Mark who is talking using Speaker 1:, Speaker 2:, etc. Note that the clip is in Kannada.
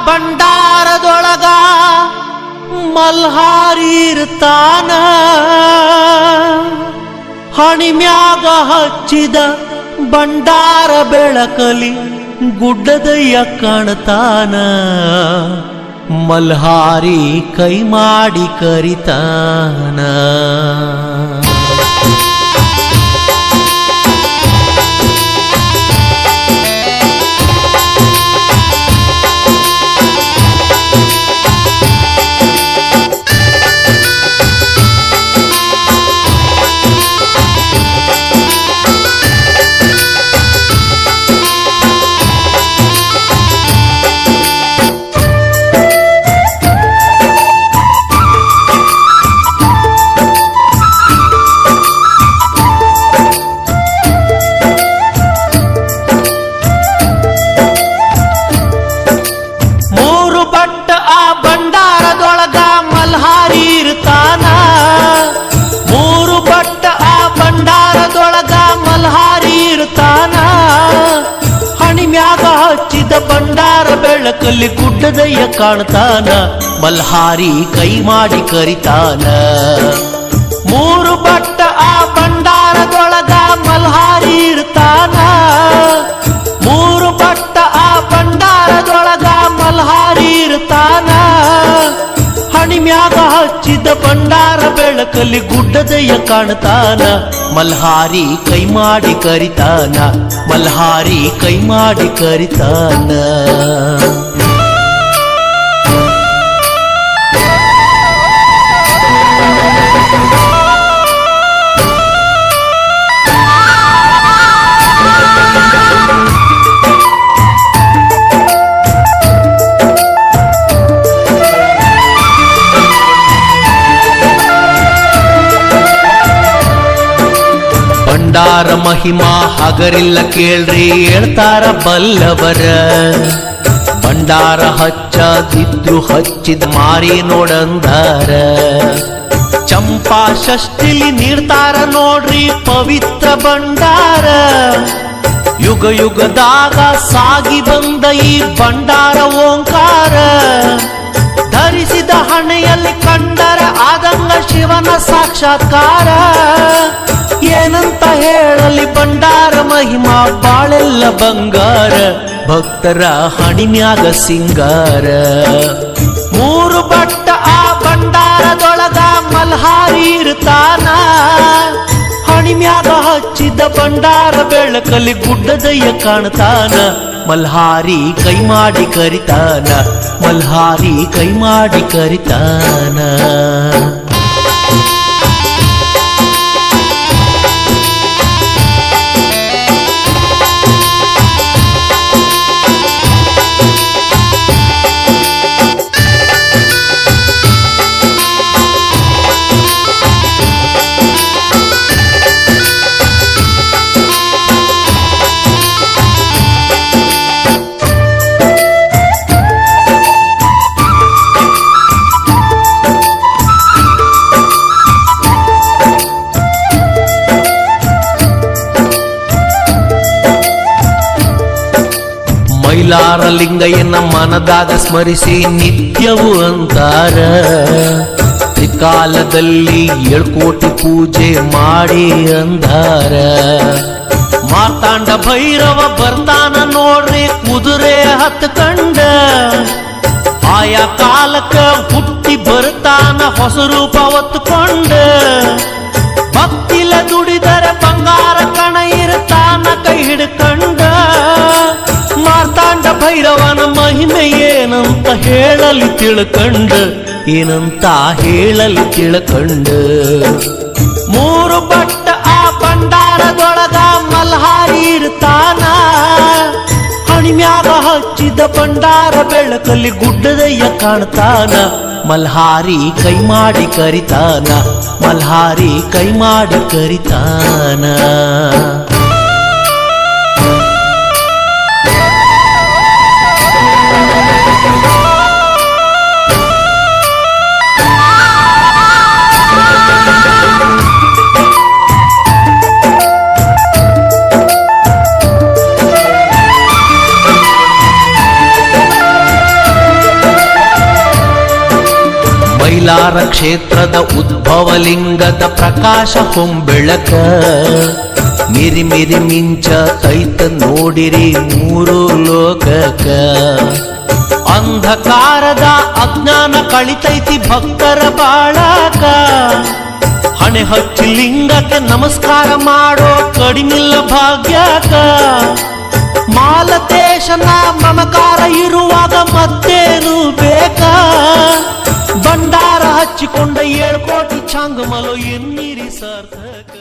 Speaker 1: ಭಂಡಾರದೊಳಗ ಮಲ್ಹಾರಿ ಇರ್ತಾನ, ಹಣಿಮ್ಯಾಗ ಹಚ್ಚಿದ ಭಂಡಾರ ಬೆಳಕಲಿ ಗುಡ್ಡದಯ್ಯ ಕಾಣ್ತಾನ. ಮಲ್ಹಾರಿ ಕೈ ಮಾಡಿ ಕರಿತಾನ. ಭಂಡಾರ ಬೆಳಕಲ್ಲಿ ಗುಡ್ಡದಯ್ಯ ಕಾಣ್ತಾನ. ಮಲ್ಹಾರಿ ಕೈ ಮಾಡಿ ಕರಿತಾನ. ಮೂರು ಬಟ್ಟ ಆ ಭಂಡಾರದೊಳಗ ಮಲ್ಹಾರಿ ಇರ್ತಾನ. ಮೂರು ಬಟ್ಟ ಆ ಭಂಡಾರದೊಳಗ ಮಲ್ಹಾರಿ ಇರ್ತಾನ. ಹಣಿಮ್ಯಾಗ ಹಚ್ಚಿದ ಭಂಡಾರ ಬೆಳಕಲ್ಲಿ ಗುಡ್ಡದಯ್ಯ ಕಾಣ್ತಾನ. ಮಲ್ಹಾರಿ ಕೈ ಮಾಡಿ ಕರಿತಾನ. ಮಲ್ಹಾರಿ ಕೈ ಮಾಡಿ ಕರಿತಾನ. ಭಂಡಾರ ಮಹಿಮಾ ಹಗರಿಲ್ಲ ಕೇಳ್ರಿ ಹೇಳ್ತಾರ ಬಲ್ಲವರ. ಭಂಡಾರ ಹಚ್ಚದಿದ್ರು ಹಚ್ಚಿದ ಮಾರಿ ನೋಡಂದಾರ. ಚಂಪಾ ಷಷ್ಠಿಲಿ ನೀಡ್ತಾರ ನೋಡ್ರಿ ಪವಿತ್ರ ಭಂಡಾರ. ಯುಗ ಯುಗದಾಗ ಸಾಗಿ ಬಂದ ಈ ಭಂಡಾರ ಓಂಕಾರ. ಧರಿಸಿದ ಹಣೆಯಲ್ಲಿ ಕಂಡರ ಆದಂಗ ಶಿವನ ಸಾಕ್ಷಾತ್ಕಾರ. ಏನಂತ ಹೇಳಲಿ ಭಂಡಾರ ಮಹಿಮಾ ಬಾಳೆಲ್ಲ ಬಂಗಾರ. ಭಕ್ತರ ಹಣಿಮ್ಯಾಗ ಸಿಂಗಾರ. ಮೂರು ಬಟ್ಟ ಆ ಭಂಡಾರದೊಳಗ ಮಲ್ಹಾರಿ ಇರ್ತಾನ. ಹಣಿಮ್ಯಾಗ ಹಚ್ಚಿದ ಭಂಡಾರ ಬೆಳಕಲ್ಲಿ ಗುಡ್ಡದಯ್ಯ ಕಾಣ್ತಾನ. ಮಲ್ಹಾರಿ ಕೈ ಮಾಡಿ ಕರಿತಾನ. ಮಲ್ಹಾರಿ ಕೈ ಮಾಡಿ ಕರಿತಾನ. ಮೈಲಾರ ಲಿಂಗಯ್ಯನ ಮನದಾಗ ಸ್ಮರಿಸಿ ನಿತ್ಯವೂ ಅಂತಾರ. ತ್ರಿಕಾಲದಲ್ಲಿ 7 ಕೋಟಿ ಪೂಜೆ ಮಾಡಿ ಅಂದಾರ. ಮಾರ್ತಾಂಡ ಭೈರವ ಬರ್ತಾನ ನೋಡ್ರಿ ಕುದುರೆ ಹತ್ಕಂಡ. ಆಯಾ ಕಾಲಕ್ಕ ಹುಟ್ಟಿ ಬರ್ತಾನ ಹೊಸ ರೂಪ ಹೊತ್ತುಕೊಂಡ. ಭಕ್ತಿಲ ದುಡಿದರೆ ಬಂಗಾರ ಕಣ ಇರ್ತಾನ ಕೈ ಹಿಡ್ಕಂಡ. ಮಾರ್ತಾಂಡ ಭೈರವನ ಮಹಿಮೆ ಏನಂತ ಹೇಳಲಿ ತಿಳ್ಕಂಡ. ಏನಂತ ಹೇಳಲಿ ತಿಳ್ಕಂಡ. ಮೂರು ಬಟ್ಟ ಆ ಭಂಡಾರದೊಳಗ ಮಲ್ಹಾರಿ ಇರ್ತಾನ. ಹಣಿಮ್ಯಾಗ ಹಚ್ಚಿದ ಭಂಡಾರ ಬೆಳಕಲ್ಲಿ ಗುಡ್ಡದಯ್ಯ ಕಾಣ್ತಾನ. ಮಲ್ಹಾರಿ ಕೈ ಮಾಡಿ ಕರಿತಾನ. ಮಲ್ಹಾರಿ ಕೈ ಮಾಡಿ ಕರಿತಾನ. ಮೈಲಾರ ಕ್ಷೇತ್ರದ ಉದ್ಭವಲಿಂಗದ ಪ್ರಕಾಶ ಹೊಂಬೆಳಕ ಮಿರಿ ಮಿರಿ ಮಿಂಚ ತೈತ ನೋಡಿರಿ ಮೂರು ಲೋಕಕ ಅಂಧಕಾರದ ಅಜ್ಞಾನ ಕಳಿತೈತಿ ಭಕ್ತರ ಬಾಳಕ ಹಣೆ ಹಚ್ಚಿ ಲಿಂಗಕ್ಕೆ ನಮಸ್ಕಾರ ಮಾಡೋ ಕಡಿಮಿಲ್ಲ ಭಾಗ್ಯಕ ಮಾಲತೇಶನ ಮಮಕಾರ ಇರುವಾಗ ಮತ್ತೇನು ಬೇಕಾ ಭಂಡಾರ ಹಚ್ಚಿಕೊಂಡ 7 ಕೋಟಿ ಚಾಂಗಮಲು ಎನ್ನಿರಿ ಸಾರ್ಥಕ